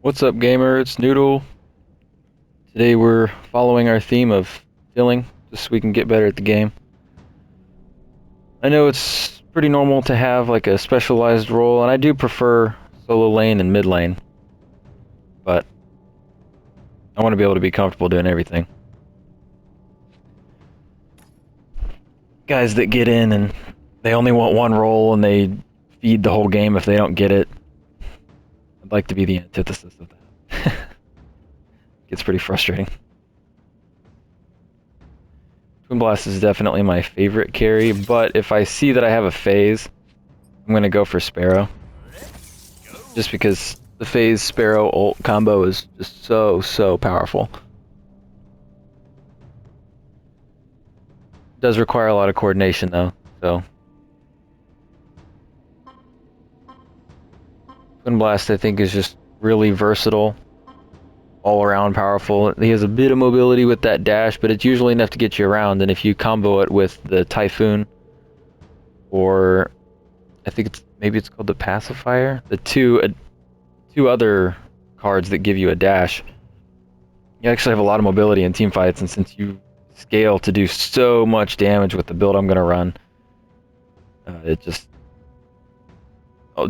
What's up, gamer? It's Noodle. Today we're following our theme of filling, just so we can get better at the game. I know it's pretty normal to have like a specialized role, and I do prefer solo lane and mid lane, but I want to be able to be comfortable doing everything. Guys that get in and they only want one role and they feed the whole game if they don't get it. I'd like to be the antithesis of that. Gets pretty frustrating. Twinblast is definitely my favorite carry, but if I see that I have a phase, I'm going to go for Sparrow. Just because the phase Sparrow ult combo is just so powerful. It does require a lot of coordination though, so. Twinblast I think is just really versatile. All around powerful. He has a bit of mobility with that dash, but it's usually enough to get you around, and if you combo it with the Typhoon, or I think maybe it's called the Pacifier, the two other cards that give you a dash, you actually have a lot of mobility in team fights, and since you scale to do so much damage with the build I'm going to run, it just...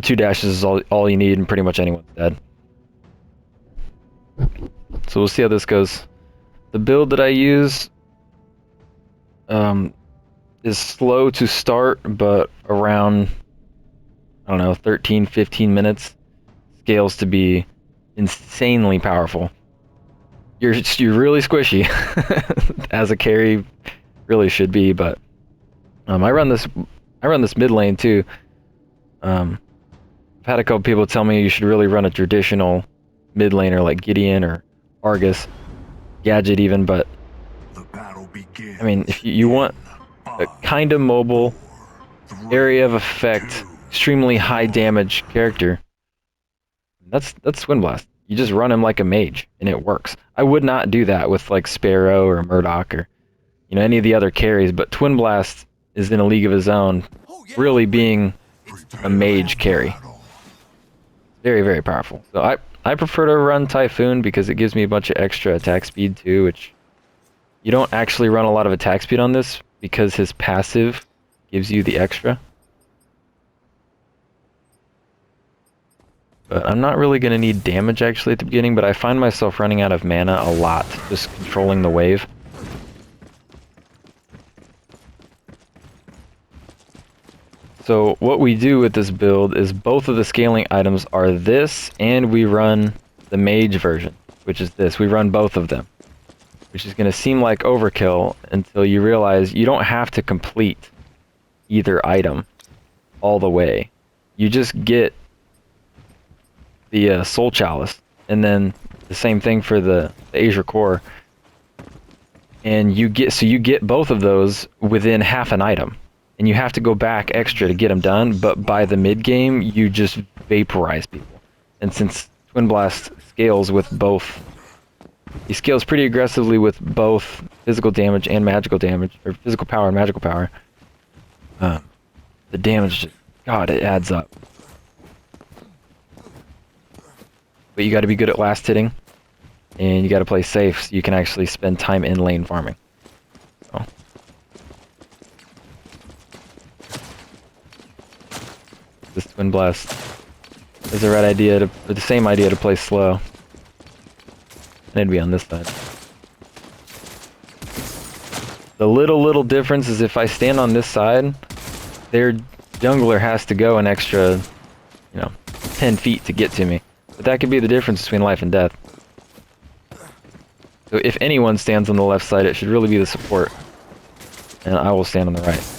two dashes is all you need, and pretty much anyone's dead. So we'll see how this goes. The build that I use is slow to start, but around, I don't know, 13-15 minutes scales to be insanely powerful. You're really squishy, as a carry really should be, but I run this mid lane too. I've had a couple people tell me you should really run a traditional mid laner like Gideon or Argus, Gadget even, but I mean, if you want a kind of mobile, area of effect, extremely high damage character, that's Twinblast. You just run him like a mage, and it works. I would not do that with like Sparrow or Murdoch or any of the other carries, but Twinblast is in a league of his own, really being a mage carry. Very powerful. So I prefer to run Typhoon because it gives me a bunch of extra attack speed too, which you don't actually run a lot of attack speed on this because his passive gives you the extra. But I'm not really going to need damage actually at the beginning, but I find myself running out of mana a lot just controlling the wave. So what we do with this build is both of the scaling items are this, and we run the mage version, which is this. We run both of them, which is going to seem like overkill until you realize you don't have to complete either item all the way. You just get the Soul Chalice, and then the same thing for the Azure Core, and you get both of those within half an item. And you have to go back extra to get them done, but by the mid game, you just vaporize people. And since Twinblast scales with both, he scales pretty aggressively with both physical damage and magical damage, or physical power and magical power. The damage just, God, it adds up. But you got to be good at last hitting, and you got to play safe so you can actually spend time in lane farming. So. This Twinblast is the right idea or the same idea to play slow. And it'd be on this side. The little difference is if I stand on this side, their jungler has to go an extra, 10 feet to get to me. But that could be the difference between life and death. So if anyone stands on the left side, it should really be the support. And I will stand on the right.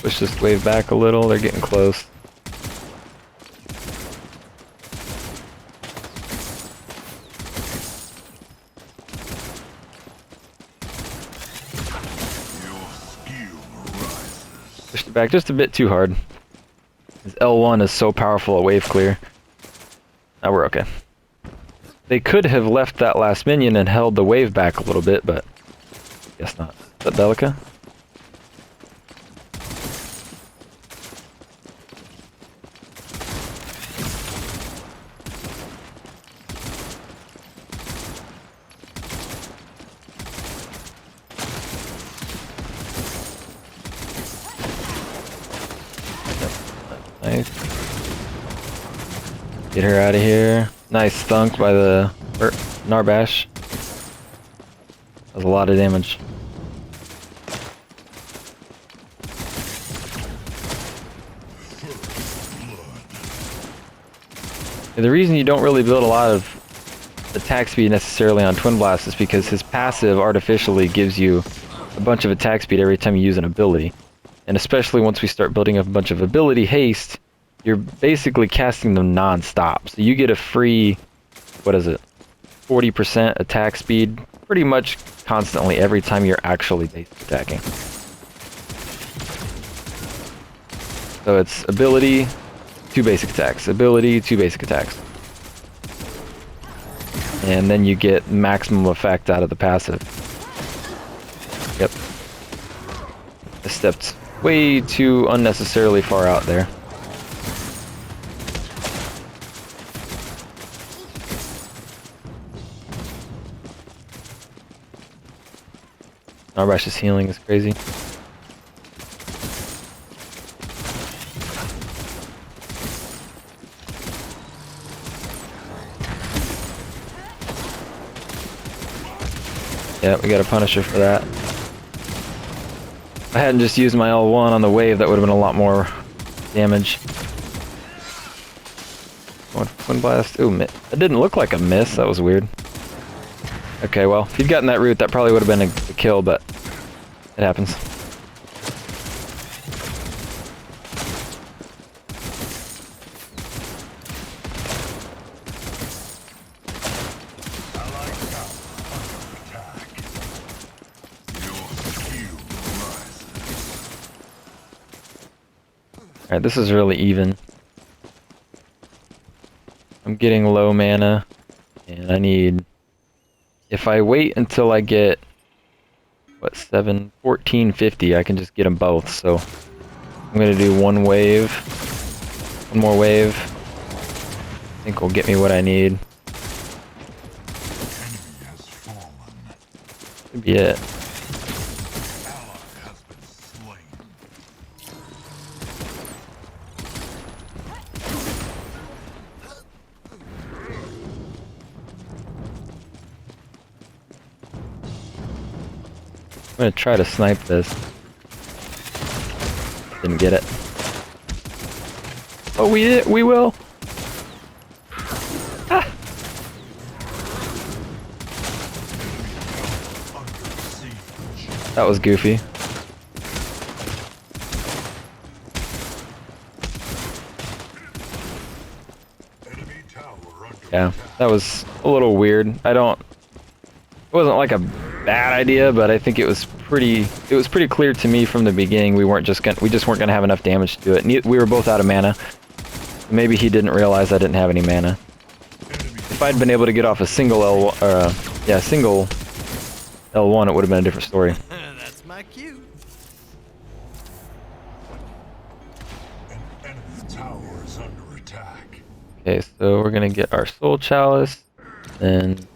Push this wave back a little, they're getting close. Pushed it back just a bit too hard. His L1 is so powerful at wave clear. Now we're okay. They could have left that last minion and held the wave back a little bit, but guess not. Is that Delica? Nice. Get her out of here. Nice thunk by the Narbash. That was a lot of damage. And the reason you don't really build a lot of attack speed necessarily on Twinblast is because his passive artificially gives you a bunch of attack speed every time you use an ability. And especially once we start building up a bunch of ability haste, you're basically casting them non-stop. So you get a free, what is it, 40% attack speed pretty much constantly every time you're actually base attacking. So it's ability, 2 basic attacks. Ability, 2 basic attacks. And then you get maximum effect out of the passive. Yep. I stepped way too unnecessarily far out there. Narbash's healing is crazy. Yeah, we got a Punisher for that. If I hadn't just used my L1 on the wave, that would have been a lot more damage. Twinblast. Ooh, that didn't look like a miss. That was weird. Okay, well, if you'd gotten that root, that probably would have been a kill, but it happens. Alright, this is really even. I'm getting low mana, and I need... If I wait until I get, what, 1450, I can just get them both, so... I'm gonna do one wave. One more wave. I think will get me what I need. Could be it. I'm gonna try to snipe this. Didn't get it. Oh, we will. Ah. That was goofy. Yeah, that was a little weird. It wasn't like a bad idea, but I think it was pretty clear to me from the beginning we just weren't gonna have enough damage to do it. We were both out of mana. Maybe he didn't realize I didn't have any mana. If I'd been able to get off a single single L1, it would have been a different story. That's my cue. An enemy tower is under attack. Okay, so we're gonna get our Soul Chalice, and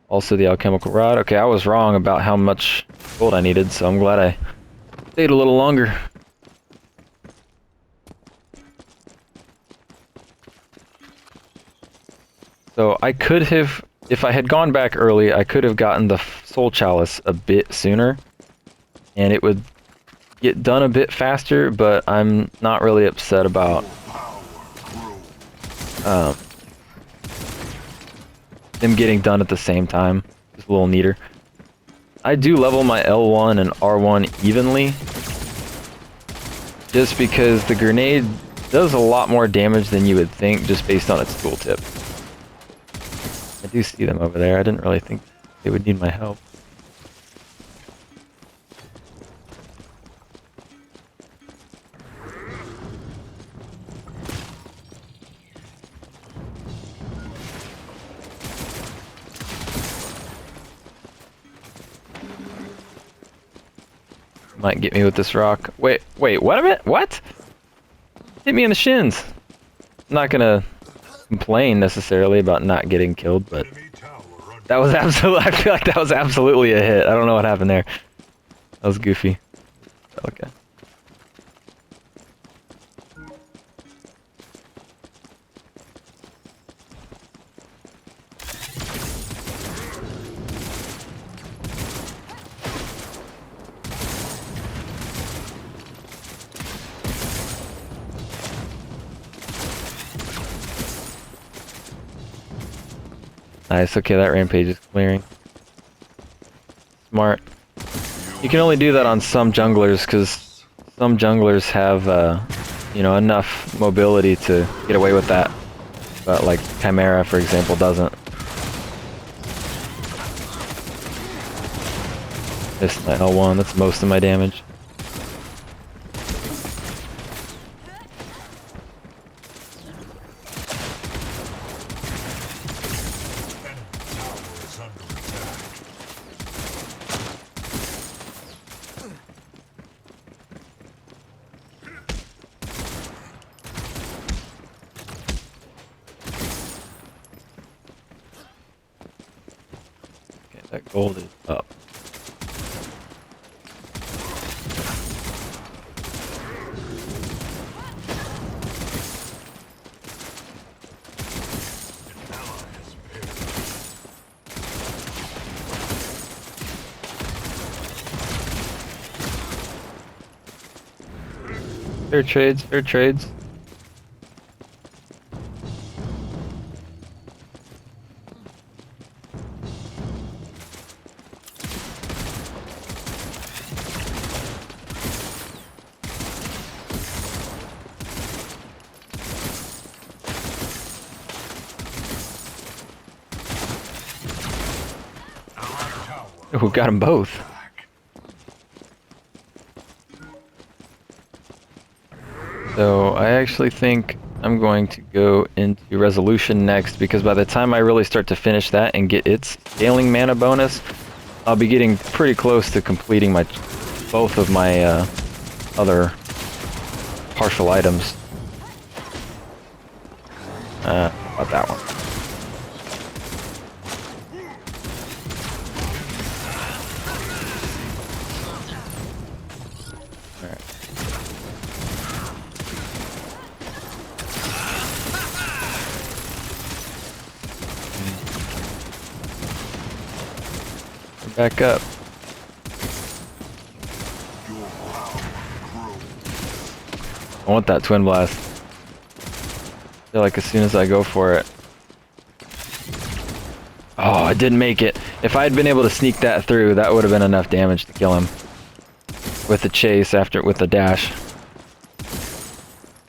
also the Alchemical Rod. Okay, I was wrong about how much gold I needed, so I'm glad I stayed a little longer. So I could have, if I had gone back early, I could have gotten the Soul Chalice a bit sooner, and it would get done a bit faster, but I'm not really upset about them getting done at the same time. It's a little neater. I do level my L1 and R1 evenly, just because the grenade does a lot more damage than you would think just based on its tooltip. I do see them over there. I didn't really think they would need my help. Might get me with this rock. Wait, what a minute? What? Hit me in the shins. I'm not gonna complain necessarily about not getting killed, but that was absolutely, I feel like that was absolutely a hit. I don't know what happened there. That was goofy. Okay. Nice, okay, that rampage is clearing. Smart. You can only do that on some junglers, because some junglers have, you know, enough mobility to get away with that. But, like, Chimera, for example, doesn't. Missed my L1, that's most of my damage. That gold is up. Fair trades, fair trades. Who got them both? So I actually think I'm going to go into Resolution next, because by the time I really start to finish that and get its scaling mana bonus, I'll be getting pretty close to completing my both of my other partial items. About that one. Back up. I want that Twinblast. I feel like as soon as I go for it. Oh, I didn't make it. If I had been able to sneak that through, that would have been enough damage to kill him. With the chase with the dash.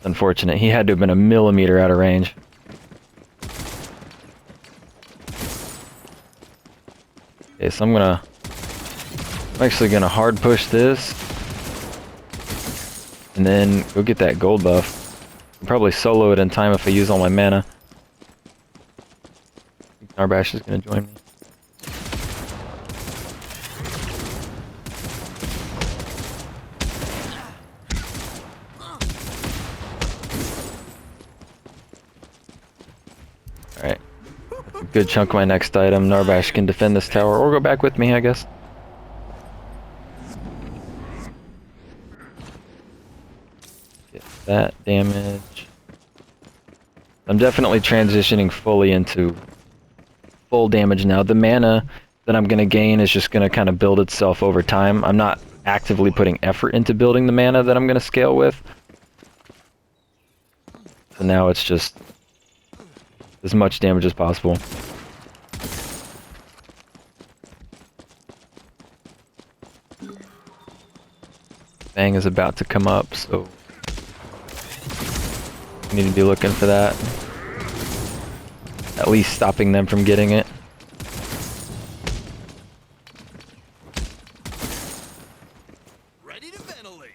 Unfortunate. He had to have been a millimeter out of range. Okay, so I'm actually gonna hard push this, and then go get that gold buff. I'll probably solo it in time if I use all my mana. Narbash is gonna join me. Alright. That's a good chunk of my next item. Narbash can defend this tower, or go back with me, I guess. Get that damage. I'm definitely transitioning fully into full damage now. The mana that I'm going to gain is just going to kind of build itself over time. I'm not actively putting effort into building the mana that I'm going to scale with. So now it's just as much damage as possible. Bang is about to come up, so we need to be looking for that. At least stopping them from getting it. Ready to ventilate.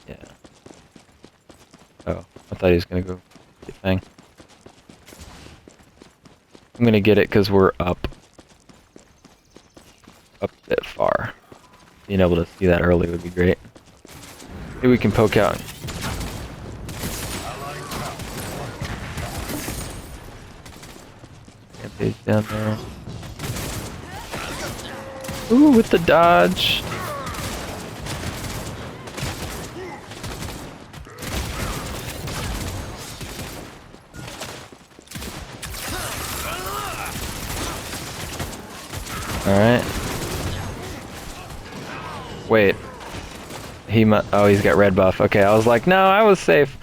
Yeah. Oh, I thought he was gonna go get Fang. I'm gonna get it because we're up a bit far. Being able to see that early would be great. Maybe we can poke out. Rampage down there. Ooh, with the dodge. Alright. Wait. Oh, he's got red buff. Okay, I was like, no, I was safe.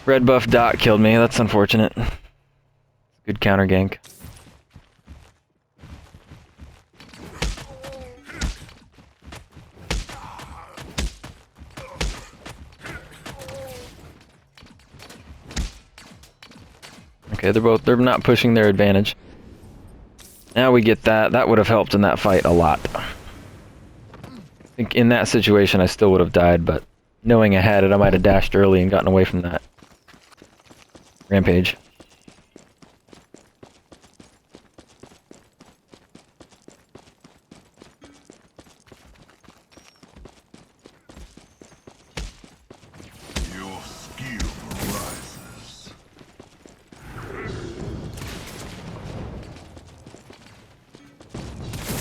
Red buff dot killed me. That's unfortunate. Good counter gank. Okay, they're not pushing their advantage. Now we get that. That would have helped in that fight a lot. I think in that situation I still would have died, but knowing I had it, I might have dashed early and gotten away from that. Rampage. Your skill rises.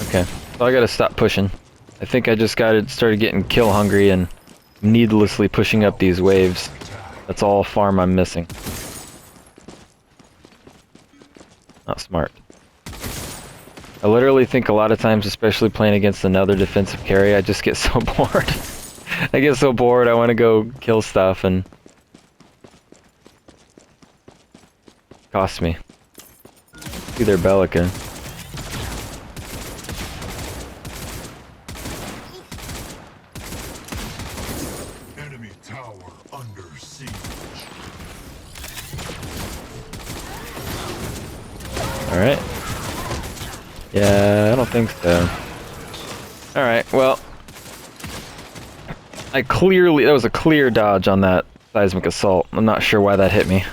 Okay, so I gotta stop pushing. I think I just started getting kill hungry and needlessly pushing up these waves. That's all farm I'm missing. Not smart. I literally think a lot of times, especially playing against another defensive carry, I just get so bored. I get so bored, I want to go kill stuff and... cost me. See their Bellica. Enemy tower under siege. Alright. Yeah, I don't think so. Alright, well... that was a clear dodge on that seismic assault. I'm not sure why that hit me.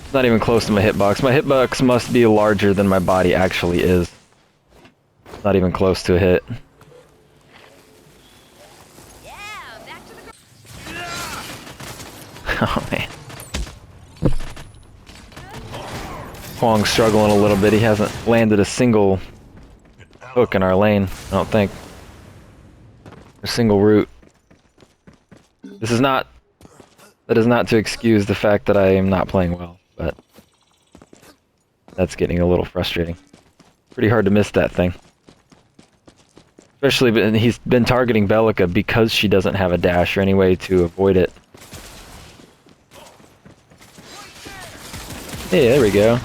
It's not even close to my hitbox. My hitbox must be larger than my body actually is. Not even close to a hit. Oh man. Kwong's struggling a little bit. He hasn't landed a single hook in our lane, I don't think. A single root. That is not to excuse the fact that I am not playing well, but that's getting a little frustrating. Pretty hard to miss that thing. Especially, he's been targeting Bellica because she doesn't have a dash or any way to avoid it. Hey, there we go.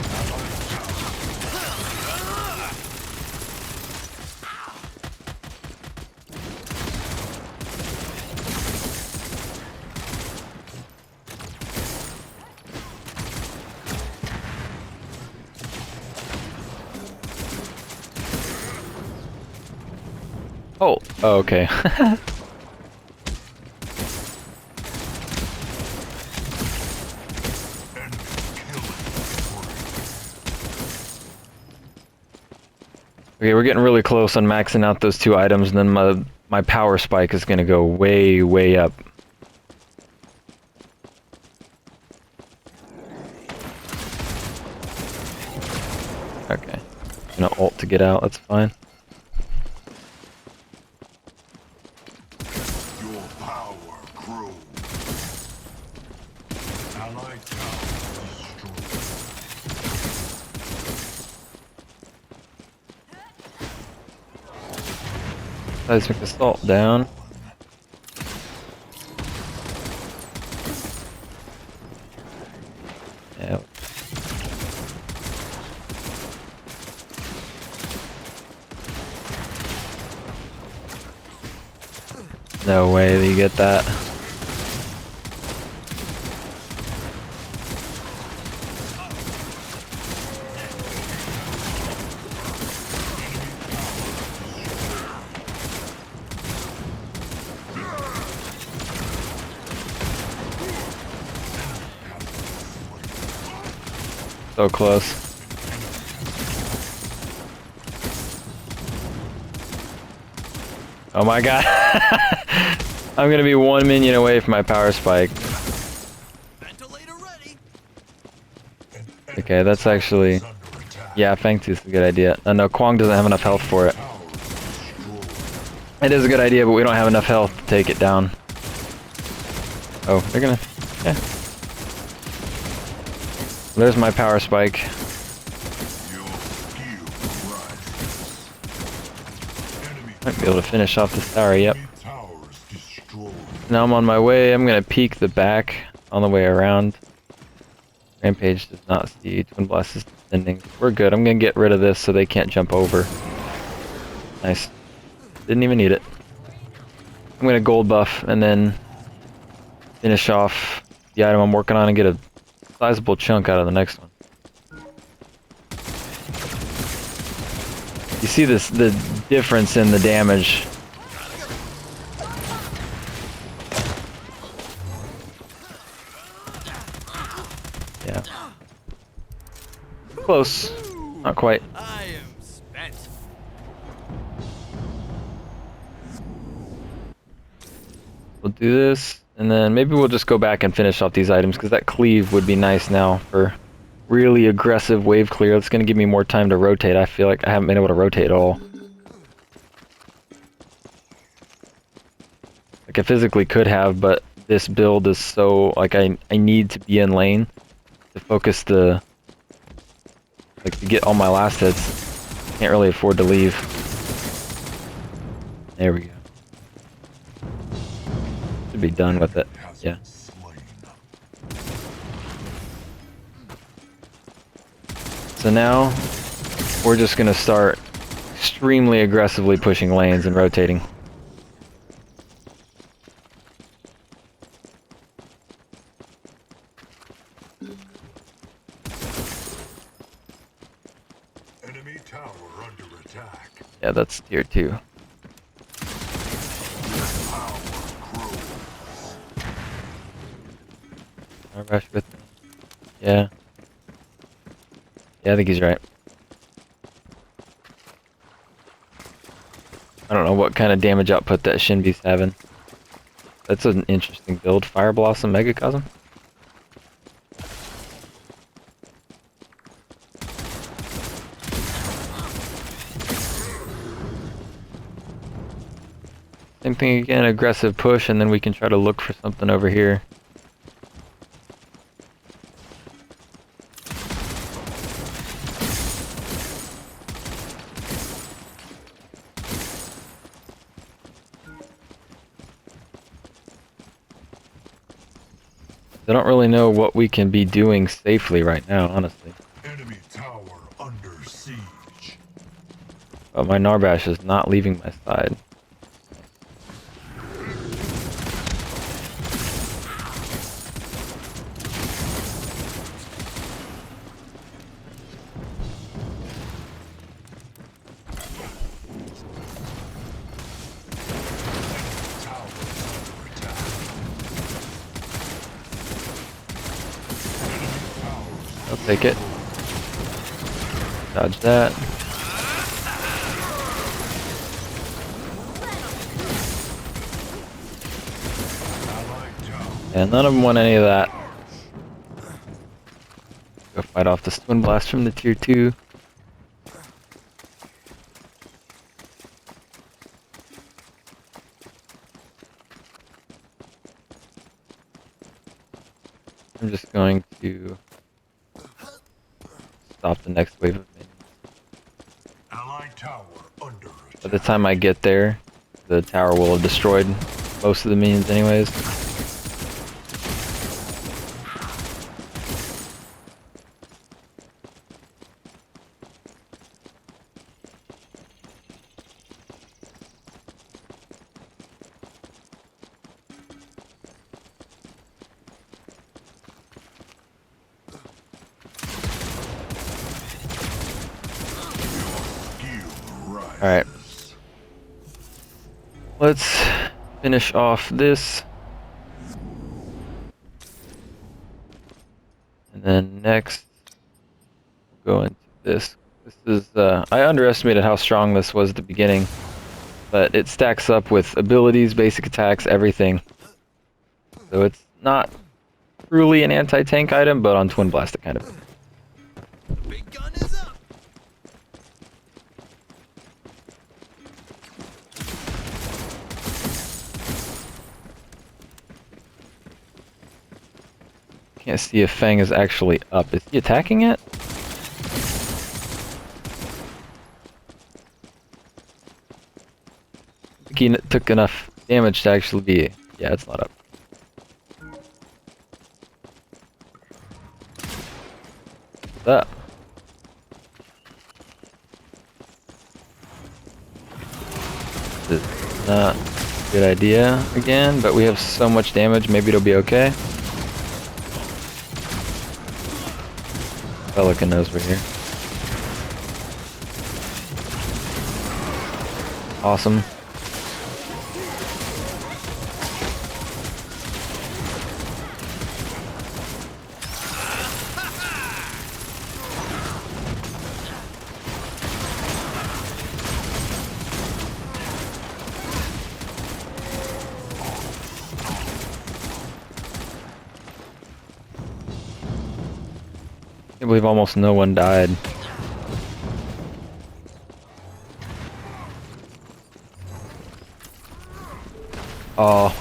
Oh, okay. Okay, we're getting really close on maxing out those two items, and then my power spike is gonna go way, way up. Okay. I'm gonna ult to get out, that's fine. Your power grows. Allied tower destroyed. Seismic assault down. Yeah. No way that you get that. So close. Oh my god. I'm gonna be 1 minion away from my power spike. Ventilator ready. Okay, that's actually... Yeah, Fangtooth is a good idea. No, Kwong doesn't have enough health for it. It is a good idea, but we don't have enough health to take it down. Oh, they're gonna... Yeah. There's my power spike. Might be able to finish off this tower, yep. Now I'm on my way. I'm gonna peek the back on the way around. Rampage does not see Twinblast is descending. We're good. I'm gonna get rid of this so they can't jump over. Nice. Didn't even need it. I'm gonna gold buff and then finish off the item I'm working on and get a sizable chunk out of the next one. You see this, the difference in the damage. Yeah. Close. Not quite. I am spent. We'll do this, and then maybe we'll just go back and finish off these items, because that cleave would be nice now for really aggressive wave clear. It's going to give me more time to rotate. I feel like I haven't been able to rotate at all. Like I physically could have, but this build is so, like I need to be in lane to focus the, like to get all my last hits. Can't really afford to leave. There we go. Should be done with it. Yeah. So now we're just gonna start extremely aggressively pushing lanes and rotating. Enemy tower under attack. Yeah, that's tier 2. Power grows. I rush with me. Yeah. Yeah, I think he's right. I don't know what kind of damage output that Shinbi's having. That's an interesting build. Fire Blossom Megacosm? Same thing again, aggressive push, and then we can try to look for something over here. I don't really know what we can be doing safely right now, honestly. Enemy tower under siege. But my Narbash is not leaving my side. Tower under attack. I'll take it. Dodge that. Allied tower. Yeah, none of them want any of that. Go fight off this Twinblast from the tier 2. I'm just going to stop the next wave of minions. Allied tower under attack. By the time I get there, the tower will have destroyed most of the minions anyways. Alright. Let's finish off this. And then next, we'll go into this. This is, I underestimated how strong this was at the beginning, but it stacks up with abilities, basic attacks, everything. So it's not truly an anti-tank item, but on Twinblast it kind of is. Big gun is up. Can't see if Fang is actually up. Is he attacking it? I think he took enough damage to actually be... Yeah, it's not up. What's up? This is not a good idea again, but we have so much damage, maybe it'll be okay. Pelican knows we're here. Awesome. I believe almost no one died. Oh.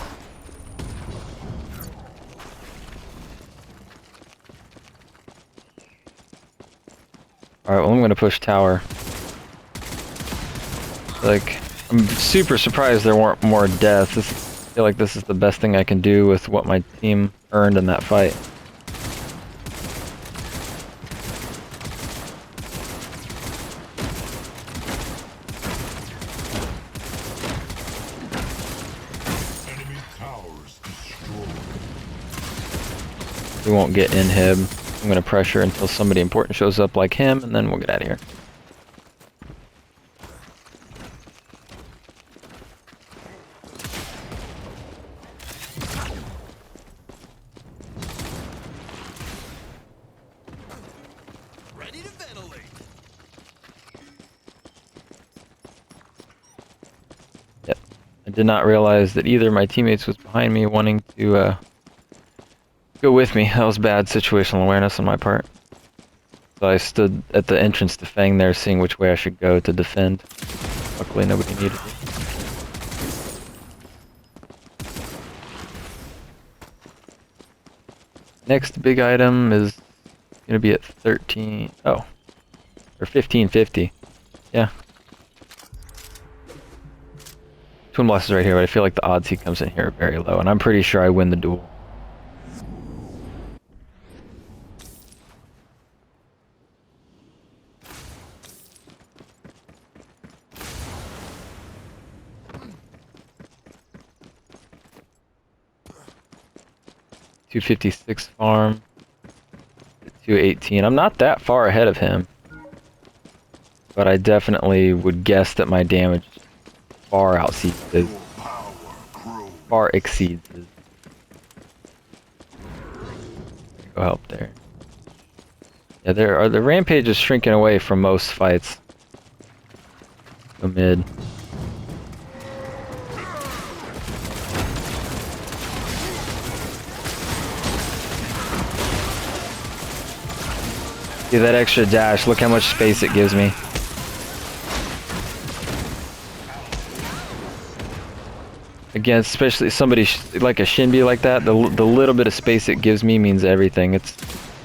Alright, well I'm gonna push tower. Like, I'm super surprised there weren't more deaths. I feel like this is the best thing I can do with what my team earned in that fight. Enemy towers destroyed. We won't get inhib. I'm gonna pressure until somebody important shows up like him, and then we'll get out of here. Ready to ventilate. Yep. I did not realize that either of my teammates was behind me wanting to go with me. That was bad situational awareness on my part. So I stood at the entrance to Fang there, seeing which way I should go to defend. Luckily nobody needed it. Next big item is gonna be at 13. Oh. Or 1550. Yeah. Twinblast is right here, but I feel like the odds he comes in here are very low, and I'm pretty sure I win the duel. .256 farm. 218. I'm not that far ahead of him, but I definitely would guess that my damage far exceeds his. Far exceeds his. Go help there. Yeah, the rampage is shrinking away from most fights. Go mid. See that extra dash, look how much space it gives me. Again, especially somebody like a Shinbi like that, the little bit of space it gives me means everything. It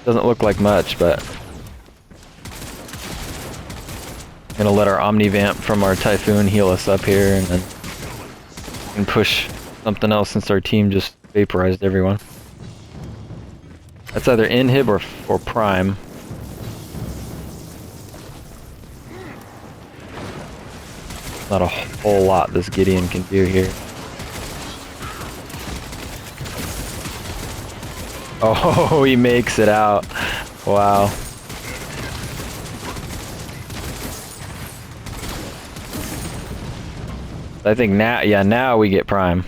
doesn't look like much, but I'm gonna let our Omnivamp from our Typhoon heal us up here, and then we can push something else since our team just vaporized everyone. That's either inhib or prime. Not a whole lot this Gideon can do here. Oh, he makes it out. Wow. I think now, yeah, now we get prime.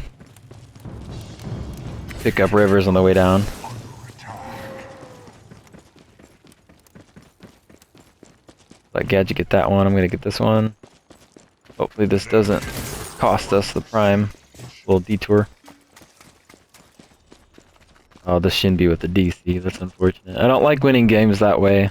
Pick up Rivers on the way down. Let Gadget get that one. I'm gonna get this one. Hopefully this doesn't cost us the prime. Little detour. Oh, this Shinbi with the DC. That's unfortunate. I don't like winning games that way.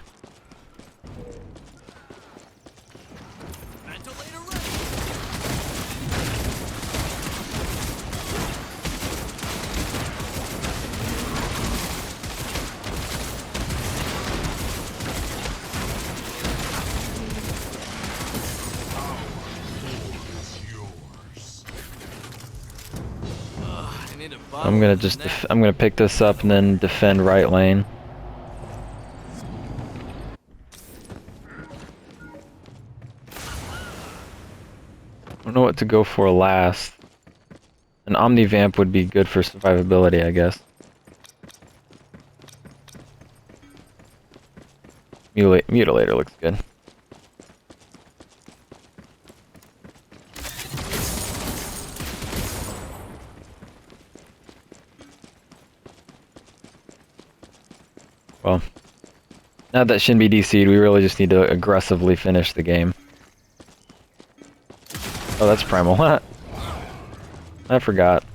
I'm gonna just I'm gonna pick this up and then defend right lane. to go for last? An Omnivamp would be good for survivability, I guess. Mutilator looks good. Well, now that Shin be DC'd, we really just need to aggressively finish the game. Oh, that's Primal. I forgot.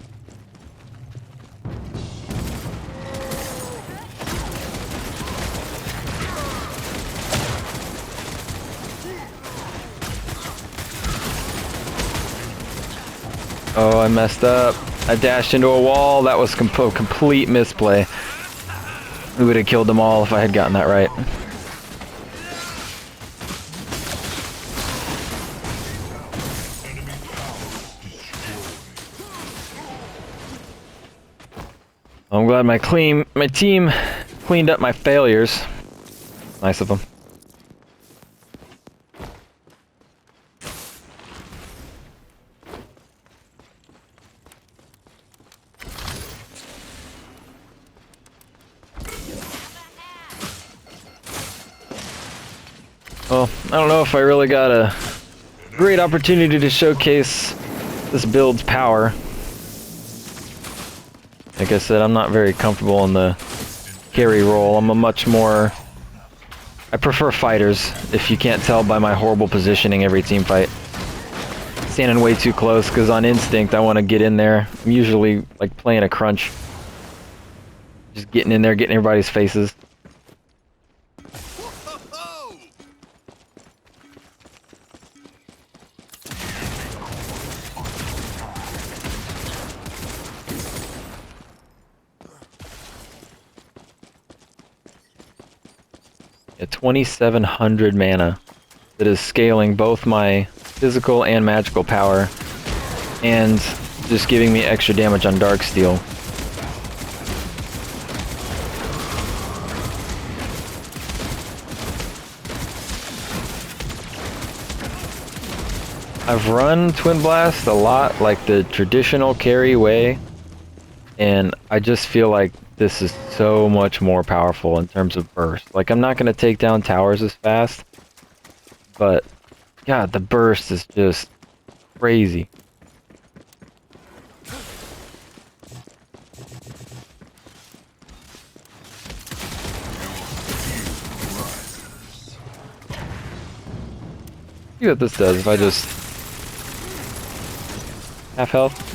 Oh, I messed up. I dashed into a wall. That was complete misplay. We would have killed them all if I had gotten that right. I'm glad my team cleaned up my failures. Nice of them. Well, I don't know if I really got a great opportunity to showcase this build's power. Like I said, I'm not very comfortable in the carry role. I'm a much more... I prefer fighters, if you can't tell by my horrible positioning every team fight. Standing way too close, because on instinct I want to get in there. I'm usually like playing a crunch. Just getting in there, getting everybody's faces. Yeah, 2,700 mana that is scaling both my physical and magical power, and just giving me extra damage on Darksteel. I've run Twinblast a lot, like the traditional carry way, and I just feel like this is so much more powerful in terms of burst. Like, I'm not going to take down towers as fast, but God, the burst is just crazy. See what this does if I just half health.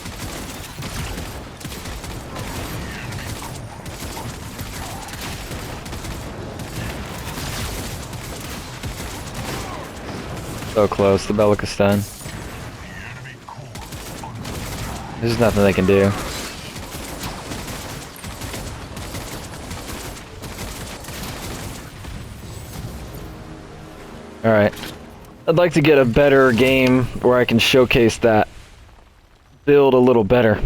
So close, the Bellicustan. There's nothing they can do. Alright. I'd like to get a better game where I can showcase that build a little better.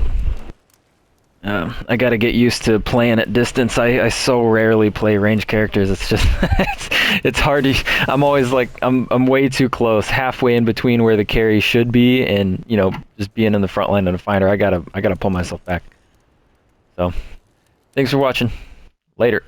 I gotta get used to playing at distance. I so rarely play range characters. It's just it's hard to. I'm always like I'm way too close, halfway in between where the carry should be, and you know, just being in the front line of the fighter. I gotta pull myself back. So, thanks for watching. Later.